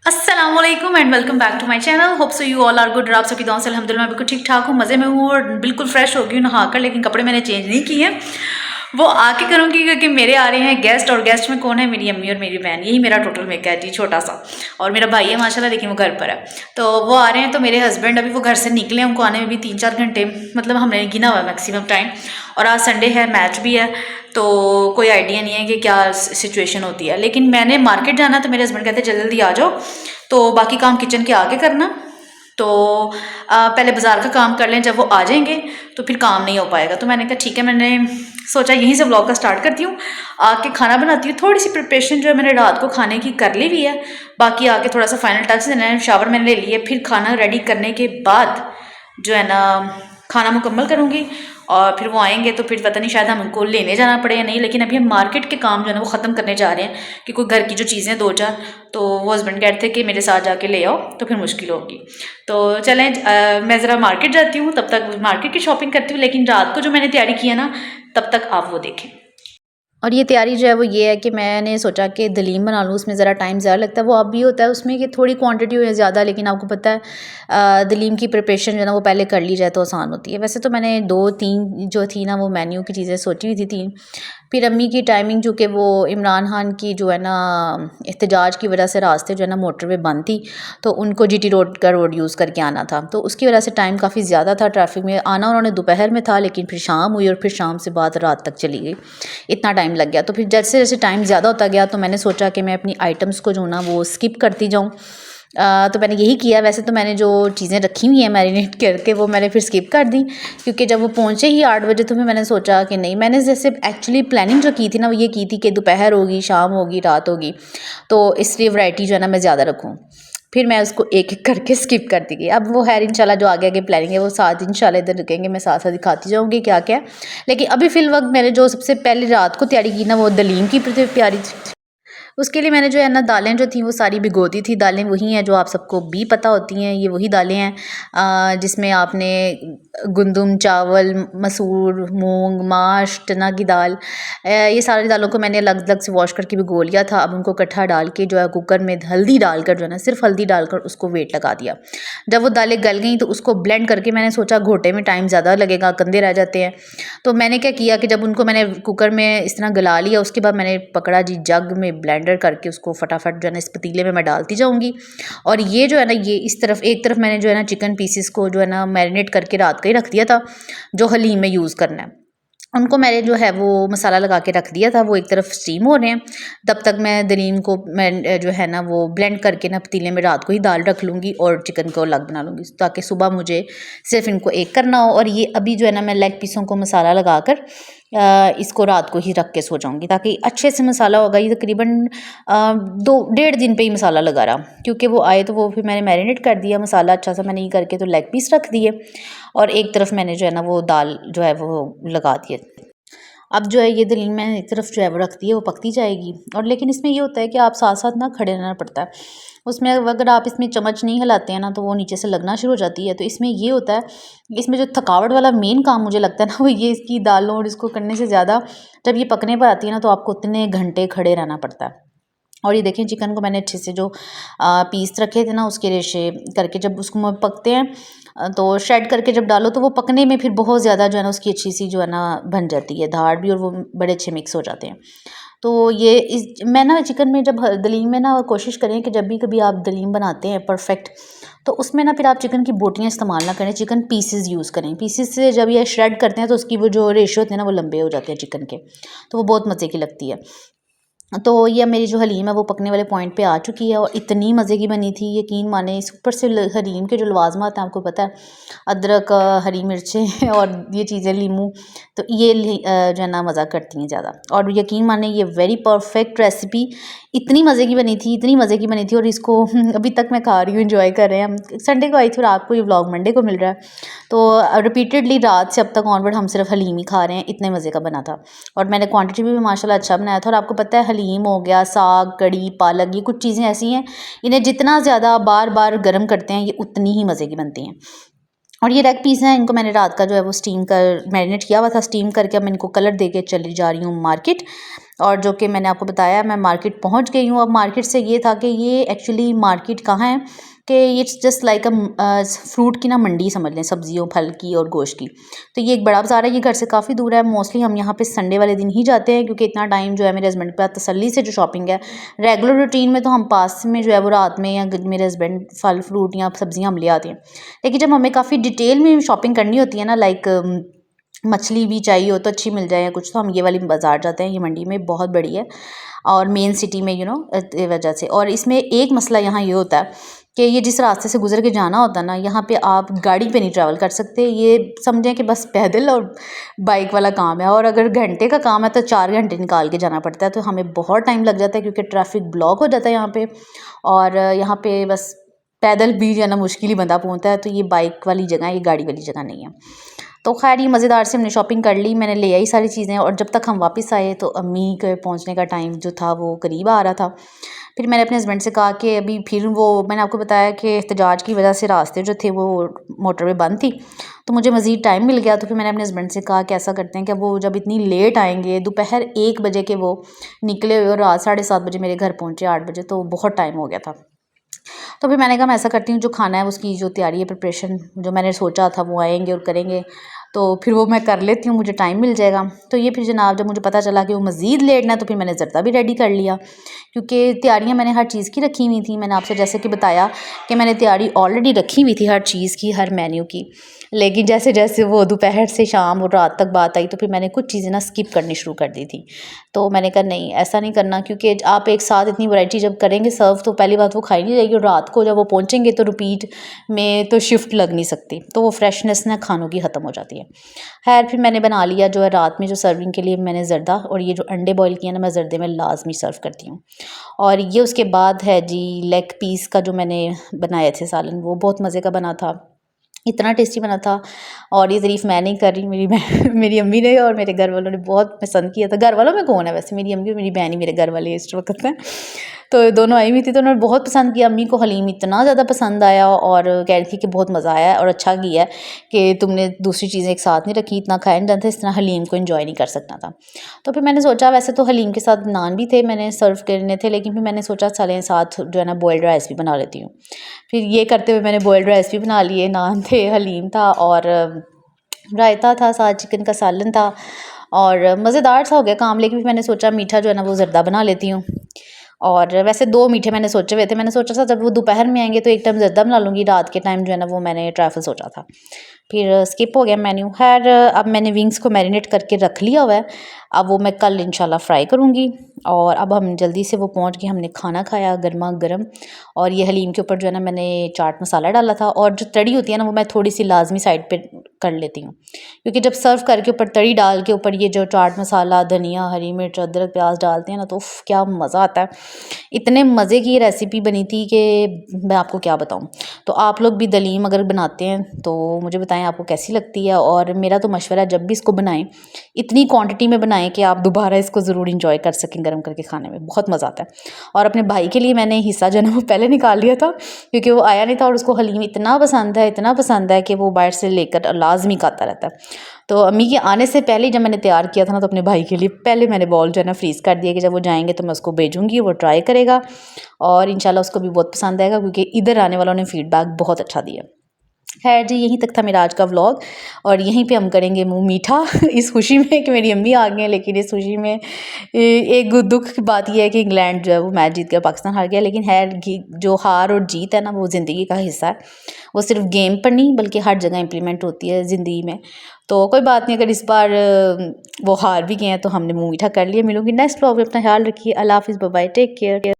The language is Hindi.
अस्सलामुअलैकुम and welcome back to my channel. Hope so you all are good. आप सबकी दुआओं से अल्हम्दुलिल्लाह मैं बिल्कुल ठीक ठाक हूँ, मज़े में हूँ और बिल्कुल फ्रेश हो गई हूँ नहा कर। लेकिन कपड़े मैंने चेंज नहीं किए हैं, वो आके करूँगी क्योंकि मेरे आ रहे हैं गेस्ट। और गेस्ट में कौन है? मेरी अम्मी और मेरी बहन। यही मेरा टोटल मेक है जी, छोटा सा। और मेरा भाई है माशाल्लाह, लेकिन वो घर पर है। तो वो आ रहे हैं। तो मेरे हस्बैंड अभी वो घर से निकले हैं, उनको आने में भी 3-4 घंटे, मतलब हमने गिना हुआ है मैक्सिमम टाइम। और आज संडे है, मैच भी है, तो कोई आइडिया नहीं है कि क्या सिचुएशन होती है। लेकिन मैंने मार्केट जाना, तो मेरे हस्बैंड कहते हैं जल्दी जल्दी आ जाओ, तो बाकी काम किचन के आगे करना। तो पहले बाज़ार का काम कर लें, जब वो आ जाएंगे तो फिर काम नहीं हो पाएगा। तो मैंने कहा ठीक है, मैंने सोचा यहीं से व्लॉग का स्टार्ट करती हूँ। आके खाना बनाती हूँ। थोड़ी सी प्रिपरेशन जो है मैंने रात को खाने की कर ली हुई है, बाकी आके थोड़ा सा फाइनल टच देना है। शावर मैंने ले लिया, फिर खाना रेडी करने के बाद जो है ना खाना मुकम्मल करूँगी। और फिर वो आएंगे तो फिर पता नहीं, शायद हमको लेने जाना पड़े या नहीं। लेकिन अभी हम मार्केट के काम जो है ना वो ख़त्म करने जा रहे हैं, कि कोई घर की जो चीज़ें 2-4, तो वो हस्बैंड कहते थे कि मेरे साथ जाके ले आओ, तो फिर मुश्किल होगी। तो चलें, मैं ज़रा मार्केट जाती हूँ, तब तक मार्केट की शॉपिंग करती हूँ। लेकिन रात को जो मैंने तैयारी की है ना, तब तक आप वो देखें। और ये तैयारी जो है वो ये है कि मैंने सोचा कि दलीम बना लूँ। उसमें ज़रा टाइम ज़्यादा लगता है। वो अब भी होता है उसमें कि थोड़ी क्वांटिटी हो ज़्यादा, लेकिन आपको पता है दलीम की प्रिपरेशन जो है ना वो पहले कर ली जाए तो आसान होती है। वैसे तो मैंने 2-3 जो थी ना वो मेन्यू की चीज़ें सोची हुई थी, 3। फिर अम्मी की टाइमिंग, चूँकि वो इमरान खान की जो है ना एहतजाज की वजह से रास्ते जो है ना मोटरवे बंद थी, तो उनको जीटी रोड का रोड यूज़ करके आना था। तो उसकी वजह से टाइम काफ़ी ज़्यादा था ट्रैफिक में आना। उन्होंने दोपहर में था, लेकिन फिर शाम हुई और फिर शाम से बाद रात तक चली गई, इतना टाइम लग गया। तो फिर जैसे जैसे टाइम ज़्यादा होता गया, तो मैंने सोचा कि मैं अपनी आइटम्स को जो ना वो स्किप करती जाऊँ। तो मैंने यही किया। वैसे तो मैंने जो चीज़ें रखी हुई हैं मैरिनेट करके, वो मैंने फिर स्किप कर दी, क्योंकि जब वो पहुँचे ही 8 बजे, तो फिर मैंने सोचा कि नहीं, मैंने जैसे एक्चुअली प्लानिंग जो की थी ना वो ये की थी कि दोपहर होगी, शाम होगी, रात होगी, तो इसलिए वैरायटी जो है ना मैं ज़्यादा रखूँ। फिर मैं उसको एक एक करके स्किप करती गई। अब वो खैर इंशाल्लाह जो आगे आगे प्लानिंग है वो साथ इंशाल्लाह इधर रुकेंगे, मैं साथ साथ दिखाती जाऊँगी क्या क्या है। लेकिन अभी फ़िल वक्त मैंने जो सबसे पहले रात को तैयारी की ना, वो दलीम की तैयारी। उसके लिए मैंने जो है ना दालें जो थी वो सारी भिगो दी थी। दालें वही हैं जो आप सबको भी पता होती हैं, ये वही दालें हैं जिसमें आपने गंदम, चावल, मसूर, मूंग, माश, चना की दाल, ये सारी दालों को मैंने अलग अलग से वॉश करके भिगो लिया था। अब उनको इकट्ठा डाल के जो है कुकर में हल्दी डालकर जो है ना, सिर्फ हल्दी डालकर उसको वेट लगा दिया। जब वो दालें गल गई तो उसको ब्लेंड करके, मैंने सोचा घोटे में टाइम ज़्यादा लगेगा, कंदे रह जाते हैं। तो मैंने क्या किया कि जब उनको मैंने कुकर में इस तरह गला लिया, उसके बाद मैंने पकड़ा जी जग में ब्लेंडर करके उसको फटाफट जो है ना इस पतीले में मैं डालती जाऊँगी। और ये जो है ना, ये इस तरफ एक तरफ मैंने जो है ना चिकन पीसेस को जो है ना मैरिनेट करके रात का ही रख दिया था, जो हलीम में यूज़ करना है। उनको मैंने जो है वो मसाला लगा के रख दिया था, वो एक तरफ स्टीम हो रहे हैं। तब तक मैं दलीम को मैं जो है ना वो ब्लेंड करके ना पतीले में रात को ही दाल रख लूँगी और चिकन को अलग बना लूँगी, ताकि सुबह मुझे सिर्फ इनको एक करना हो। और ये अभी जो है ना मैं लेग पीसों को मसाला लगाकर इसको रात को ही रख के सो जाऊँगी, ताकि अच्छे से मसाला होगा। ये तकरीबन 2-1.5 दिन पे ही मसाला लगा रहा, क्योंकि वो आए तो वो फिर मैंने मैरिनेट कर दिया मसाला अच्छा सा मैंने ये करके, तो लेग पीस रख दिए और एक तरफ मैंने जो है ना वो दाल जो है वो लगा दिए। अब जो है ये दलील मैंने एक तरफ जो है वो रख दी है, वो पकती जाएगी। और लेकिन इसमें ये होता है कि आप साथ साथ ना खड़े रहना पड़ता है उसमें। अगर आप इसमें चम्मच नहीं हिलाते हैं ना, तो वो नीचे से लगना शुरू हो जाती है। तो इसमें ये होता है, इसमें जो थकावट वाला मेन काम मुझे लगता है ना, वो ये इसकी दालों और इसको करने से ज़्यादा, जब ये पकने पर आती है ना, तो आपको उतने घंटे खड़े रहना पड़ता है। और ये देखें, चिकन को मैंने अच्छे से जो पीस रखे थे ना, उसके रेशे करके जब उसको पकते हैं, तो श्रेड करके जब डालो, तो वो पकने में फिर बहुत ज़्यादा जो है ना उसकी अच्छी सी जो है ना बन जाती है धार भी, और वो बड़े अच्छे मिक्स हो जाते हैं। तो ये मैं ना चिकन में जब दलीम में ना कोशिश करें कि जब भी कभी आप दलीम बनाते हैं परफेक्ट, तो उसमें ना फिर आप चिकन की बोटियाँ इस्तेमाल ना करें, चिकन पीसेस यूज़ करें। पीसेस से जब ये श्रेड करते हैं तो उसकी वो जो रेशो होते हैं ना वो लंबे हो जाते हैं चिकन के, तो वो बहुत मज़े की लगती है। तो ये मेरी जो हलीम है वो पकने वाले पॉइंट पे आ चुकी है, और इतनी मज़े की बनी थी, यकीन माने। इस ऊपर से हलीम के जो लवाजमात हैं आपको पता है, अदरक, हरी मिर्चें और ये चीज़ें, लीमू, तो ये जो है ना मज़ा करती हैं ज़्यादा। और यकीन माने ये वेरी परफेक्ट रेसिपी इतनी मज़े की बनी थी, इतनी मज़े की बनी थी। और इसको अभी तक मैं खा रही हूँ, इंजॉय कर रहे हैं हम। संडे को आई थी और आपको ये व्लॉग मंडे को मिल रहा है, तो रिपीटेडली रात से अब तक ऑनवर्ड हम सिर्फ हलीम ही खा रहे हैं, इतने मज़े का बना था। और मैंने क्वांटिटी भी माशाल्लाह अच्छा बनाया था। और आपको पता है, हलीम हो गया, साग, कड़ी, पालक, ये कुछ चीज़ें ऐसी हैं, इन्हें जितना ज़्यादा बार बार गर्म करते हैं, ये उतनी ही मज़े की बनती हैं। और ये लेग पीस हैं, इनको मैंने रात का जो है वो स्टीम कर मैरिनेट किया हुआ था। स्टीम करके अब मैं इनको कलर दे के चली जा रही हूँ मार्केट। और जो कि मैंने आपको बताया मैं मार्केट पहुंच गई हूँ। अब मार्केट से ये था कि ये एक्चुअली मार्केट कहाँ है कि it's just like a fruit की ना मंडी समझ लें, सब्जियों फल की और गोश्त की। तो ये एक बड़ा बाज़ार है, ये घर से काफ़ी दूर है। मोस्टली हम यहाँ पे संडे वाले दिन ही जाते हैं क्योंकि इतना टाइम जो है मेरे हस्बैंड के पास तसल्ली से जो शॉपिंग है रेगुलर रूटीन में तो हम पास में जो है वो रात में या मेरे हस्बैंड फल फ्रूट या सब्जियाँ हम ले आते हैं। लेकिन जब हमें काफ़ी डिटेल में शॉपिंग करनी होती है ना, लाइक मछली भी चाहिए हो तो अच्छी मिल जाए या कुछ, तो हम ये वाली बाज़ार जाते हैं। ये मंडी में बहुत बड़ी है और मेन सिटी में वजह से। और इसमें एक मसला यहाँ ये होता है कि ये जिस रास्ते से गुजर के जाना होता है ना, यहाँ पे आप गाड़ी पे नहीं ट्रैवल कर सकते। ये समझें कि बस पैदल और बाइक वाला काम है। और अगर घंटे का काम है तो 4 घंटे निकाल के जाना पड़ता है, तो हमें बहुत टाइम लग जाता है क्योंकि ट्रैफिक ब्लॉक हो जाता है यहाँ पे। और यहाँ पे बस पैदल भी जाना मुश्किल ही बंदा पहुँचता है। तो ये बाइक वाली जगह है, ये गाड़ी वाली जगह नहीं है। तो खैर ये मज़ेदार से हमने शॉपिंग कर ली, मैंने ले आई सारी चीज़ें। और जब तक हम वापस आए तो अम्मी के पहुंचने का टाइम जो था वो करीब आ रहा था। फिर मैंने अपने हस्बैंड से कहा कि अभी फिर वो मैंने आपको बताया कि एहतजाज की वजह से रास्ते जो थे वो मोटरवे बंद थी, तो मुझे मज़ीद टाइम मिल गया। तो फिर मैंने अपने हस्बैंड से कहा कि ऐसा करते हैं कि वो जब इतनी लेट आएंगे, दोपहर 1 बजे के वो निकले हुए और रात 7:30 बजे मेरे घर पहुँचे 8 बजे, तो बहुत टाइम हो गया था। तो फिर मैंने कहा मैं ऐसा करती हूँ, जो खाना है उसकी जो तैयारी है, प्रिपरेशन जो मैंने सोचा था वो आएंगे और करेंगे, तो फिर वो मैं कर लेती हूँ, मुझे टाइम मिल जाएगा। तो ये फिर जनाब जब मुझे पता चला कि वो मज़ीद लेट ना, तो फिर मैंने ज़र्दा भी रेडी कर लिया क्योंकि तैयारियाँ मैंने हर चीज़ की रखी हुई थी। मैंने आपसे जैसे कि बताया कि मैंने तैयारी ऑलरेडी रखी हुई थी हर चीज़ की, हर मेन्यू की। लेकिन जैसे जैसे वो दोपहर से शाम और रात तक बात आई तो फिर मैंने कुछ चीज़ें ना स्किप करनी शुरू कर दी थी। तो मैंने कहा नहीं, ऐसा नहीं करना, क्योंकि आप एक साथ इतनी वैरायटी जब करेंगे सर्व तो पहली बात वो खाई नहीं जाएगी, और रात को जब वो पहुँचेंगे तो रिपीट में तो शिफ्ट लग नहीं सकती, तो वो फ्रेशनेस ना खानों की ख़त्म हो जाती है। खैर फिर मैंने बना लिया जो है रात में जो सर्विंग के लिए मैंने ज़र्दा और ये जो अंडे बॉयल किए ना, मैं ज़र्दे में लाजमी सर्व करती हूँ। और ये उसके बाद है जी लेग पीस का जो मैंने बनाए थे सालन, वो बहुत मज़े का बना था, इतना टेस्टी बना था। और ये तारीफ़ मैं नहीं कर रही, मेरी बहन मेरी अम्मी ने और मेरे घर वालों ने बहुत पसंद किया था। घर वालों में कौन है वैसे, मेरी अम्मी और मेरी बहन ही मेरे घर वाले इस वक्त हैं। तो दोनों आई हुई थी तो उन्होंने बहुत पसंद किया। अम्मी को हलीम इतना ज़्यादा पसंद आया और कह रही थी कि बहुत मज़ा आया और अच्छा किया है कि तुमने दूसरी चीज़ें एक साथ नहीं रखी, इतना खाया नहीं जाता, इस तरह हलीम को एंजॉय नहीं कर सकता था। तो फिर मैंने सोचा, वैसे तो हलीम के साथ नान भी थे मैंने सर्व करने थे, लेकिन फिर मैंने सोचा चलें साथ जो है ना बॉयल्ड राइस भी बना लेती हूँ। फिर ये करते हुए मैंने बॉयल्ड राइस भी बना लिए, नान थे, हलीम था और रायता था, साथ चिकन का सालन था और मज़ेदार सा हो गया काम। लेकिन फिर मैंने सोचा मीठा जो है ना वो ज़र्दा बना लेती हूँ। और वैसे 2 मीठे मैंने सोचे हुए थे, मैंने सोचा था जब वो दोपहर में आएंगे तो एक टाइम ज़र्दा बना लूँगी, रात के टाइम जो है ना वो मैंने ट्रैफल सोचा था। फिर स्किप हो गया मेन्यू। खैर अब मैंने विंग्स को मैरिनेट करके रख लिया हुआ है, अब वो मैं कल इंशाल्लाह फ्राई करूँगी। और अब हम जल्दी से वो पहुँच गए, हमने खाना खाया गर्मा गर्म। और ये हलीम के ऊपर जो है ना मैंने चाट मसाला डाला था, और जो तड़ी होती है ना वो मैं थोड़ी सी लाजमी साइड पे कर लेती हूँ, क्योंकि जब सर्व करके ऊपर तड़ी डाल के ऊपर ये जो चाट मसाला, धनिया, हरी मिर्च, अदरक, प्याज डालते हैं ना, तो उफ़ क्या मज़ा आता है। इतने मज़े की रेसिपी बनी थी कि मैं आपको क्या बताऊँ। तो आप लोग भी दलीम अगर बनाते हैं तो मुझे बताएं आपको कैसी लगती है। और मेरा तो मशवरा है जब भी इसको बनाएं इतनी क्वांटिटी में बनाएं कि आप दोबारा इसको ज़रूर इंजॉय कर सकें, गर्म करके खाने में बहुत मज़ा आता है। और अपने भाई के लिए मैंने हिस्सा जो है ना वो पहले निकाल लिया था, क्योंकि वो आया नहीं था और उसको हलीम इतना पसंद है, इतना पसंद है कि वो बाहर से लेकर लाजमी खाता रहता है। तो अम्मी के आने से पहले जब मैंने तैयार किया था ना, तो अपने भाई के लिए पहले मैंने बॉल जो है ना फ्रीज़ कर दिया कि जब वो जाएंगे तो मैं उसको भेजूँगी, वो ट्राई करेगा और इंशाल्लाह उसको भी बहुत पसंद आएगा, क्योंकि इधर आने वालों ने फीडबैक बहुत अच्छा दिया। खैर जी यहीं तक था मेरा आज का व्लॉग, और यहीं पे हम करेंगे मुंह मीठा इस खुशी में कि मेरी अम्मी आ गई हैं। लेकिन इस खुशी में एक दुख की बात यह है कि इंग्लैंड जो है वो मैच जीत गया, पाकिस्तान हार गया। लेकिन खैर जो हार और जीत है ना वो ज़िंदगी का हिस्सा है, वो सिर्फ गेम पर नहीं बल्कि हर जगह इम्प्लीमेंट होती है ज़िंदगी में। तो कोई बात नहीं, अगर इस बार वो हार भी गए हैं तो हमने मुंह मीठा कर लिया। मिलूंगी नेक्स्ट व्लॉग में, अपना ख्याल रखिए, अल्लाह हाफिज़, बाय बाय, टेक केयर।